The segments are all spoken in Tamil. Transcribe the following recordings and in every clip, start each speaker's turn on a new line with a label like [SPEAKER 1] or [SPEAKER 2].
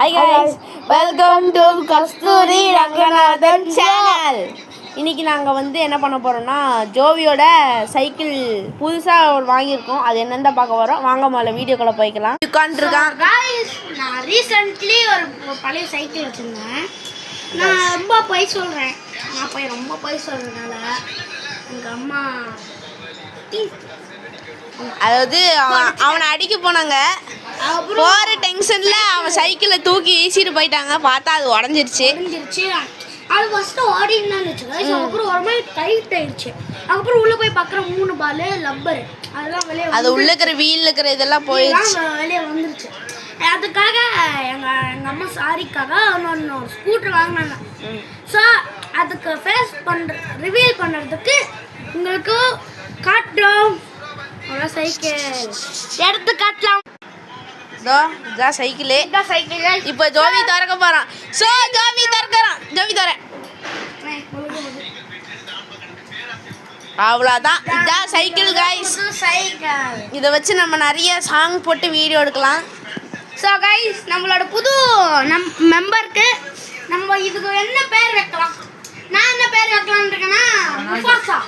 [SPEAKER 1] Hi guys, welcome to Kasturi Ranganathan channel. இன்னைக்கு நாங்க என்ன பண்ண போறோம்னா ஜோவியோட சைக்கிள் புதுசா வாங்கியிருக்கோம். அது என்னன்னு பார்க்க வரோம். வாங்க முதல்ல வீடியோக்குள்ள போய்க்கலாம். உட்கார்ந்திருக்கான்.
[SPEAKER 2] guys, நான் ரீசன்ட்லி ஒரு பழைய சைக்கிள் வச்சிருந்தேன். நான் ரொம்ப போய் சொல்றேன். நான் ரொம்ப போய் சொல்றதுனால எங்க அம்மா
[SPEAKER 1] அதாவது அவனை அடிக்க போனாங்க. போற டென்ஷன்ல அவன் சைக்கிளை தூக்கி வீசிட்டு போயிட்டாங்க. பார்த்தா அது உடஞ்சிருச்சு.
[SPEAKER 2] அது ஃபர்ஸ்ட் ஓடின்னு இருந்துச்சு गाइस. அப்புறம் ஒரு மாதிரி டைட் ஆயிடுச்சு. அப்புறம் உள்ள போய் பார்க்குற 3 பால் லப்பர் அதெல்லாம் வெளியே
[SPEAKER 1] அது உள்ள இருக்கிற வீல்ல இருக்கிற இதெல்லாம் போயிடுச்சு.
[SPEAKER 2] வெளியே வந்துருச்சு. அதுக்காக எங்க அம்மா சாரிக்காக இன்னொன்று ஸ்கூட்டர் வாங்கினாங்க. ஸோ அதுக்கு ஃபேஸ் ரிவீல் பண்ணுறதுக்கு உங்களுக்கு காட்டுறோம். சைக்கிள் எடுத்து காட்டலாம்.
[SPEAKER 1] இதான் சைக்கிளு. இப்போ ஜோவி திறக்க போறான். சோ ஜோவி திறக்கறான். ஜோவி தர அவ்வளோதான். இதான் சைக்கிள் கைஸ். இதை வச்சு நம்ம நிறைய சாங் போட்டு வீடியோ எடுக்கலாம்.
[SPEAKER 2] ஸோ கைஸ், நம்மளோட புது மெம்பருக்கு நம்ம இதுக்கு என்ன பேர் வைக்கலாம்? நான் என்ன பேர் வைக்கலான்னு இருக்கேன்னா முஃபாசா,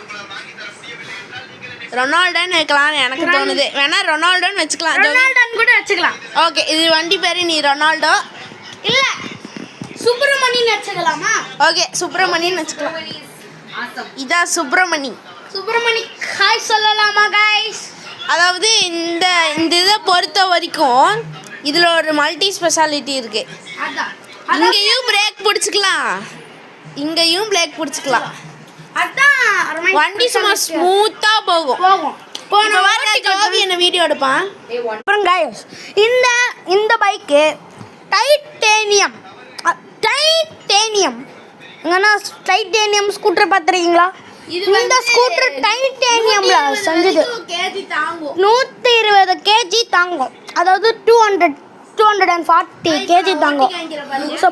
[SPEAKER 1] ரொனால்டோன்னு வைக்கலாம்னு எனக்கு தோணுது. வேணா ரொனால்டோன்னு வச்சுக்கலாம்.
[SPEAKER 2] ரொனால்டோன்னு கூட வச்சுக்கலாம்.
[SPEAKER 1] ஓகே, இது வண்டி பேரு நீ ரொனால்டோ
[SPEAKER 2] இல்ல சுப்பிரமணியன் வச்சுக்கலாமா?
[SPEAKER 1] ஓகே, சுப்பிரமணியன் வச்சுக்கலாம். இதான் சுப்பிரமணி.
[SPEAKER 2] ஹாய் சொல்லலாமா கைஸ்?
[SPEAKER 1] அதாவது இந்த இதை பொறுத்த வரைக்கும் இதுல ஒரு மல்டி ஸ்பெஷாலிட்டி இருக்கு. இங்கேயும் பிரேக் பிடிச்சிக்கலாம், இங்கேயும் பிரேக் பிடிச்சிக்கலாம்.
[SPEAKER 2] அதான்
[SPEAKER 1] வண்டி சும்மா ஸ்மூத்தா போகும். போன வாரம் ஜோவி என்ன வீடியோ எடுப்பான்.
[SPEAKER 2] அப்புறம் கைஸ், இந்த பைக்கு டைட்டேனியம் எங்கன்னா டைட்டேனியம் ஸ்கூட்டர் பார்த்துருக்கீங்களா? இந்த ஸ்கூட்டர் டைட்டேனியம்ல செஞ்சது. 120 kg தாங்கும். அதாவது 240 kg தாங்கும். ஸோ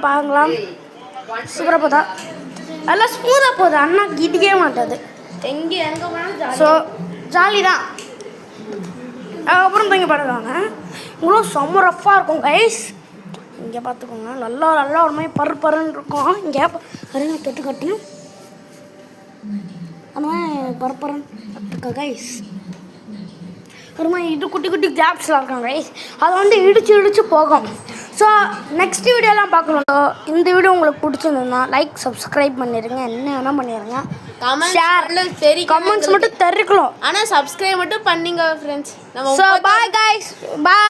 [SPEAKER 2] பாருங்களாம். சூப்பராக போதா, நல்லா ஸ்மூத்தாக போகுது. அண்ணா கிட்டே மாட்டாது.
[SPEAKER 1] எங்கே போனாலும்
[SPEAKER 2] ஸோ ஜாலி தான். அதுக்கப்புறம் இங்கே பாடுவாங்க. உங்களும் செம்ம ரஃப்பாக இருக்கும் கைஸ். இங்கே பார்த்துக்கோங்க, நல்லா ஒரு மாதிரி பருன்னு இருக்கும். இங்கே அருங்க தொட்டு கட்டியும் அந்த மாதிரி பருன்னு இருக்கா கைஸ். ஒரு மாதிரி இது குட்டி கேப்ஸ்லாம் இருக்காங்க கைஸ். அதை இடிச்சு போகும். ஸோ நெக்ஸ்ட் வீடியோலாம் பார்க்கணும். இந்த வீடியோ உங்களுக்கு பிடிச்சிருந்ததுன்னா லைக் சப்ஸ்கிரைப் பண்ணிடுங்க. என்ன வேணால் பண்ணிடுங்க.
[SPEAKER 1] சரி,
[SPEAKER 2] கமெண்ட்ஸ் மட்டும் தெரிவிக்கலாம்.
[SPEAKER 1] ஆனால் சப்ஸ்கிரைப் மட்டும் பண்ணிங்க ஃப்ரெண்ட்ஸ்.
[SPEAKER 2] ஸோ பாய் கைஸ், பாய்.